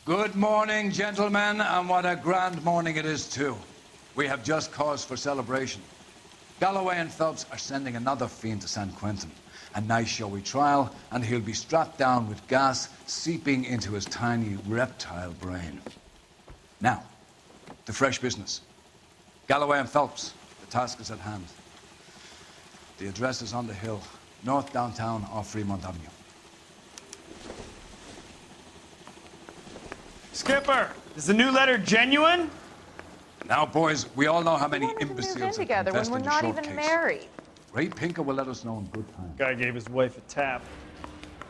Good morning, gentlemen, and what a grand morning it is, too. We have just cause for celebration. Galloway and Phelps are sending another fiend to San Quentin. A nice showy trial, and he'll be strapped down with gas seeping into his tiny reptile brain. Now, to fresh business. Galloway and Phelps, the task is at hand. The address is on the hill, north downtown off Fremont Avenue. Skipper, is the new letter genuine? Now, boys, we all know how many We wanted to imbeciles move in have together when invested we're in not short even case. married. Ray Pinker will let us know in good time. Guy gave his wife a tap.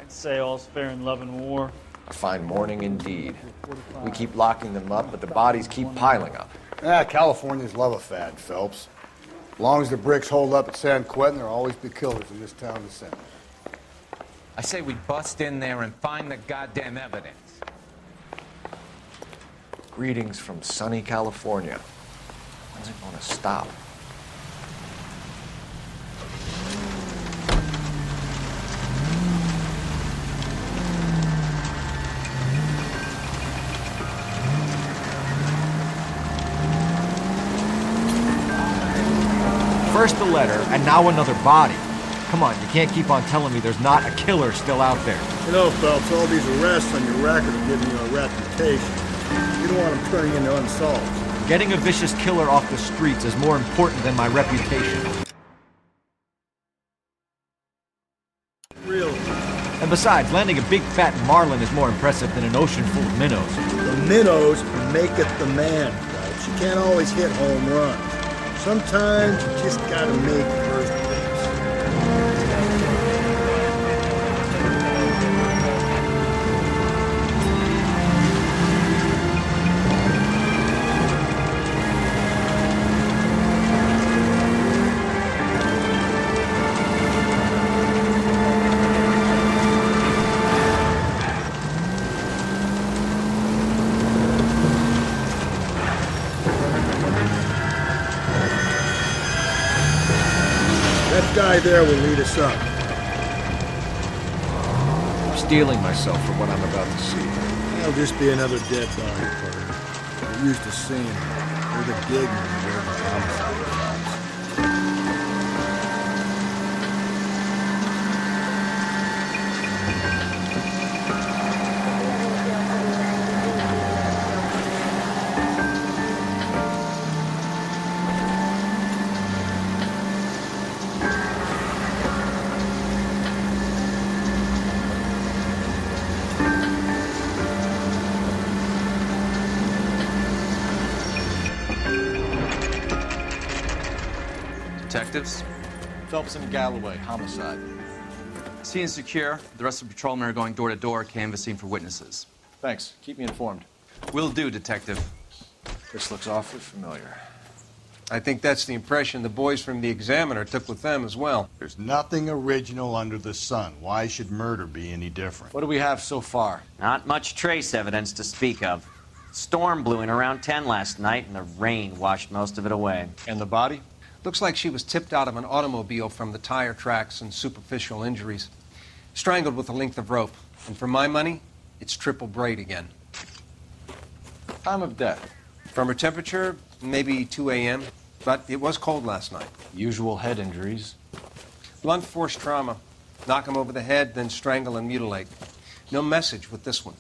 I'd say all's fair in love and war. A fine morning indeed. We keep locking them up, but the bodies keep piling up. Californians love a fad, Phelps. As long as the bricks hold up at San Quentin, there'll always be killers in this town to send. I say we bust in there and find the goddamn evidence. Greetings from sunny California. When's it going to stop? First the letter, and now another body. Come on, you can't keep on telling me there's not a killer still out there. You know, Phelps, all these arrests on your record are giving you a reputation. You don't want them turning into unsolved. Getting a vicious killer off the streets is more important than my reputation. Really? And besides, landing a big fat marlin is more impressive than an ocean full of minnows. The minnows make it the man, Phelps. You can't always hit home runs. Sometimes you just gotta make first base. That guy there will lead us up. I'm steeling myself for what I'm about to see. That'll just be another dead body party. We're used to seeing them. They're the dig men, they're the homicide cops. Detectives, Phelps and Galloway, homicide. scene is secure. The rest of the patrolmen are going door to door, canvassing for witnesses. Thanks. Keep me informed. Will do, Detective. This looks awfully familiar. I think that's the impression the boys from the Examiner took with them as well. There's nothing original under the sun. Why should murder be any different? What do we have so far? Not much trace evidence to speak of. Storm blew in around 10 last night, and the rain washed most of it away. And the body? Looks like she was tipped out of an automobile from the tire tracks and superficial injuries. Strangled with a length of rope. And for my money, it's triple braid again. Time of death? From her temperature, maybe 2 a.m., but it was cold last night. Usual head injuries? Blunt force trauma. Knock him over the head, then strangle and mutilate. No message with this one.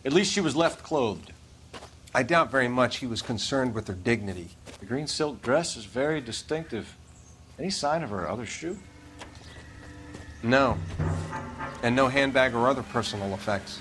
At least she was left clothed. I doubt very much he was concerned with her dignity. The green silk dress is very distinctive. Any sign of her other shoe? No. And no handbag or other personal effects.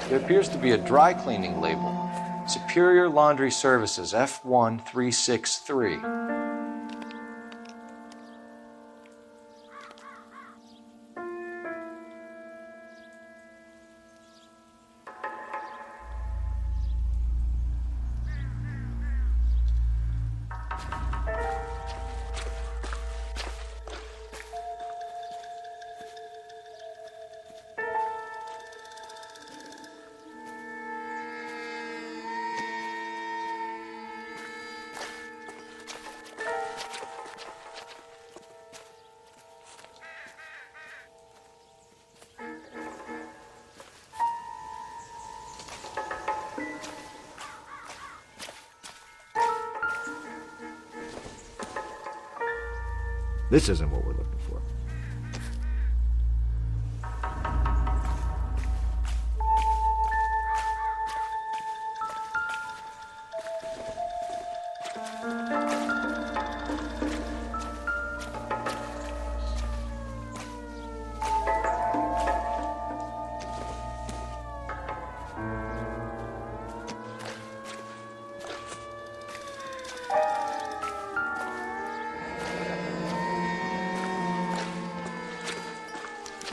There appears to be a dry cleaning label. Superior Laundry Services, F1363. This isn't what we're looking for.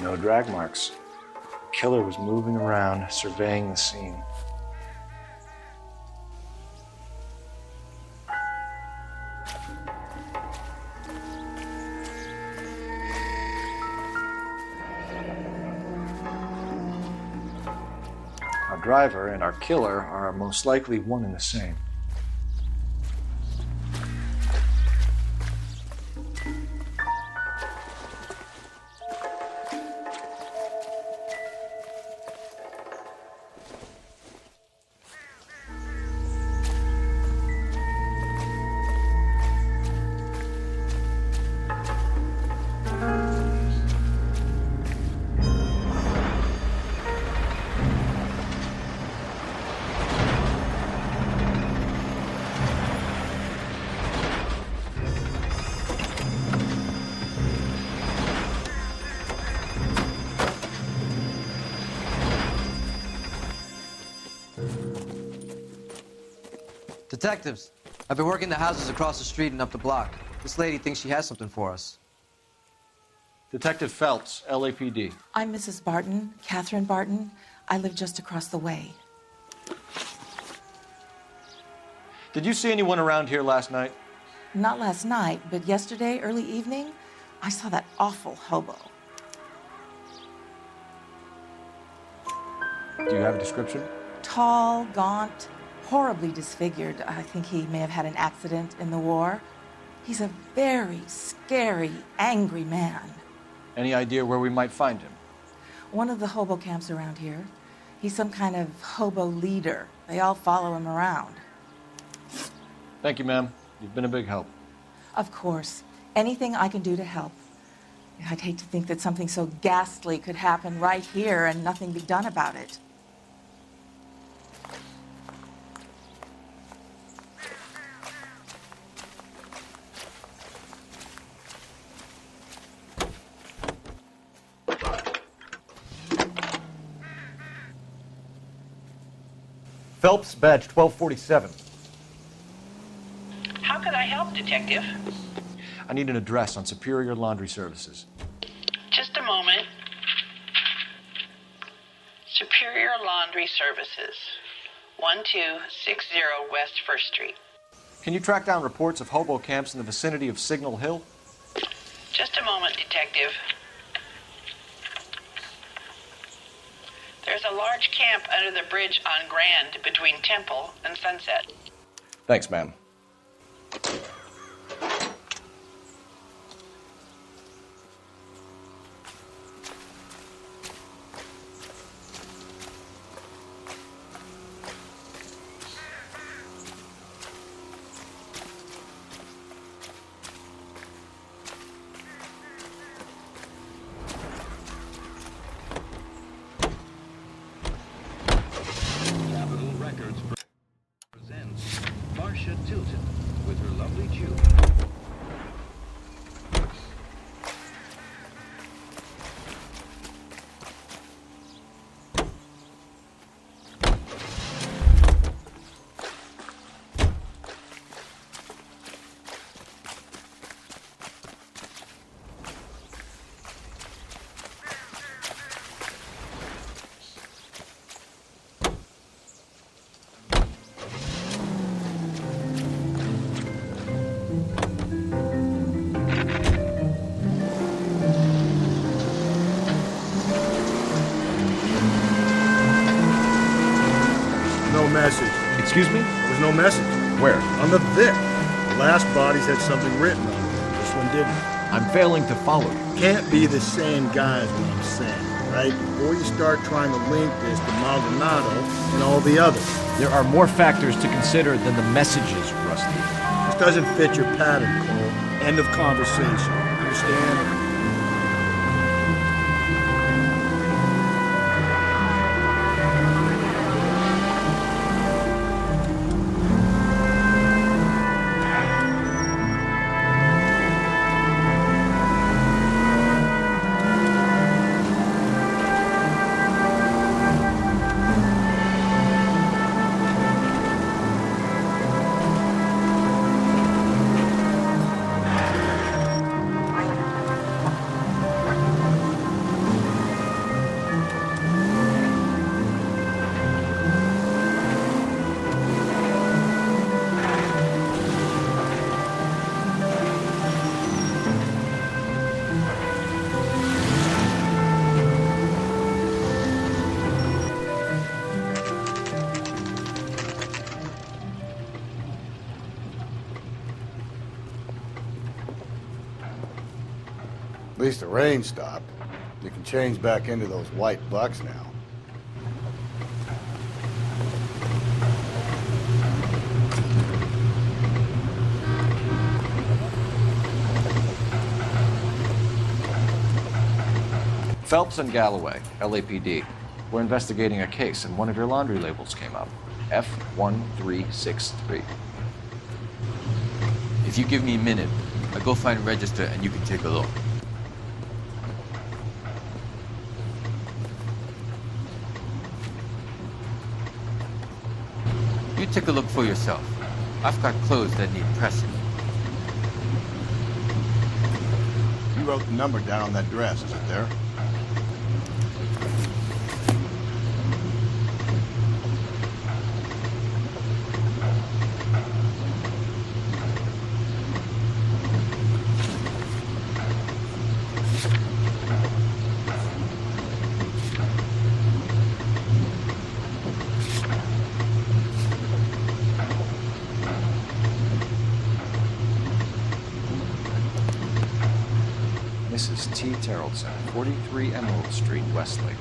No drag marks. The killer was moving around, surveying the scene. Our driver and our killer are most likely one and the same. Detectives, I've been working the houses across the street and up the block. This lady thinks she has something for us. Detective Phelps, LAPD. I'm Mrs. Barton, Catherine Barton. I live just across the way. Did you see anyone around here last night? Not last night, but yesterday, early evening, I saw that awful hobo. Do you have a description? Tall, gaunt, horribly disfigured. I think he may have had an accident in the war. He's a very scary, angry man. Any idea where we might find him? One of the hobo camps around here. He's some kind of hobo leader. They all follow him around. Thank you, ma'am. You've been a big help. Of course. Anything I can do to help. I'd hate to think that something so ghastly could happen right here and nothing be done about it. Phelps, badge 1247. How can I help, Detective? I need an address on Superior Laundry Services. Just a moment. Superior Laundry Services, 1260 West 1st Street. Can you track down reports of hobo camps in the vicinity of Signal Hill? Just a moment, Detective. There's a large camp under the bridge on Grand between Temple and Sunset. Thanks, ma'am. Message. Excuse me? There's no message. Where? On the Vic. The last bodies had something written on them. This one didn't. I'm failing to follow you. Can't be the same guy is what I'm saying, right? Before you start trying to link this to Maldonado and all the others. There are more factors to consider than the messages, Rusty. This doesn't fit your pattern, Cole. End of conversation. understand? At least the rain stopped. You can change back into those white bucks now. Phelps and Galloway, LAPD. We're investigating a case, and one of your laundry labels came up. F1363. If you give me a minute, I'll go find a register and you can take a look. You take a look for yourself. I've got clothes that need pressing. You wrote the number down on that dress, is it there? Mrs. T. Terrellson, 43 Emerald Street, Westlake.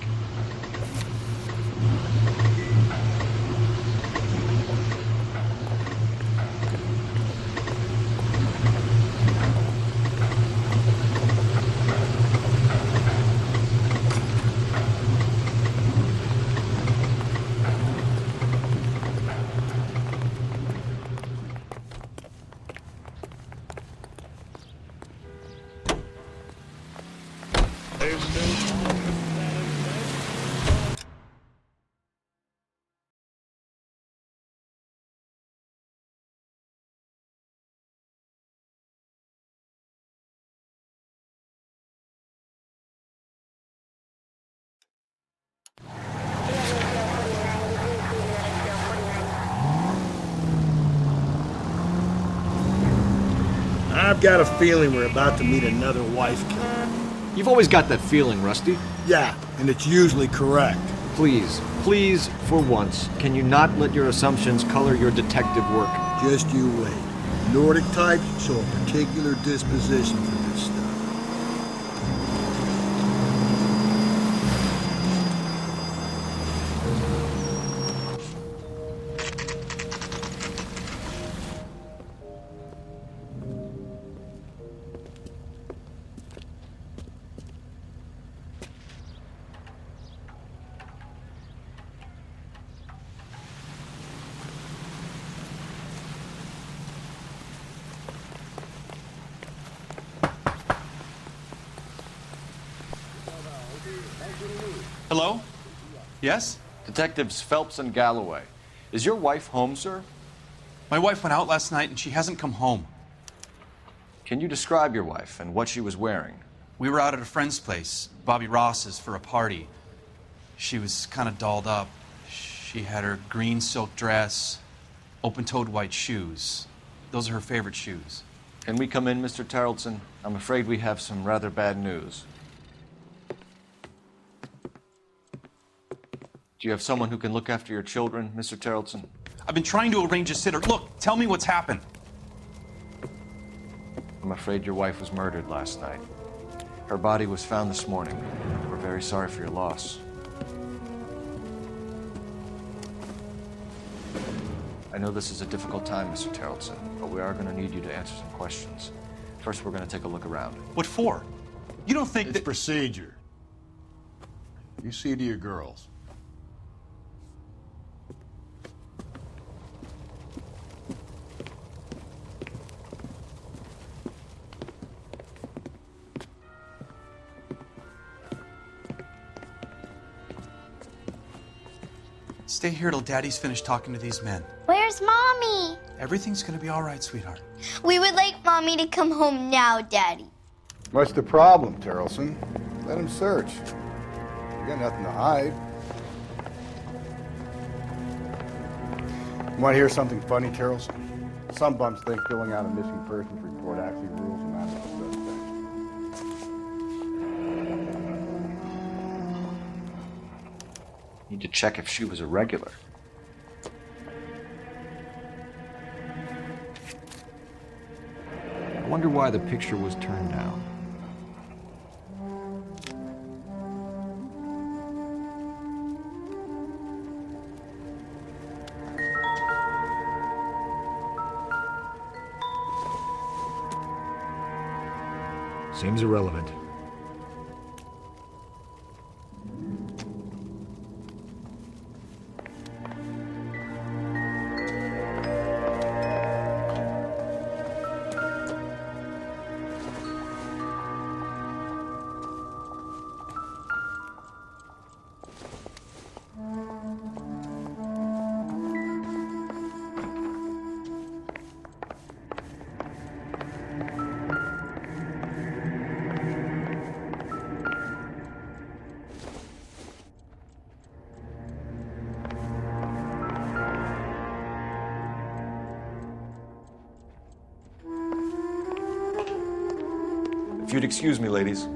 I've got a feeling we're about to meet another wife killer. You've always got that feeling, Rusty. Yeah, and it's usually correct. Please, please, for once, can you not let your assumptions color your detective work? Just you wait. Nordic types show a particular disposition for this stuff. Hello? Yes? Detectives Phelps and Galloway. Is your wife home, sir? My wife went out last night and she hasn't come home. Can you describe your wife and what she was wearing? We were out at a friend's place, Bobby Ross's, for a party. She was kind of dolled up. She had her green silk dress, open-toed white shoes. Those are her favorite shoes. Can we come in, Mr. Tarleton? I'm afraid we have some rather bad news. Do you have someone who can look after your children, Mr. Tarleton? I've been trying to arrange a sitter. Look, tell me what's happened. I'm afraid your wife was murdered last night. Her body was found this morning. We're very sorry for your loss. I know this is a difficult time, Mr. Tarleton, but we are going to need you to answer some questions. First, we're going to take a look around. What for? You don't think It's that... procedure. You see to your girls. Stay here till Daddy's finished talking to these men. Where's Mommy? Everything's gonna be all right, sweetheart. We would like Mommy to come home now, Daddy. What's the problem, Terrelson? Let him search. You got nothing to hide. You want to hear something funny, Terrelson? Some bums think filling out a missing persons report actually rules them out of the suspect. Need to check if she was a regular. I wonder why the picture was turned down. Seems irrelevant. If you'd excuse me, ladies.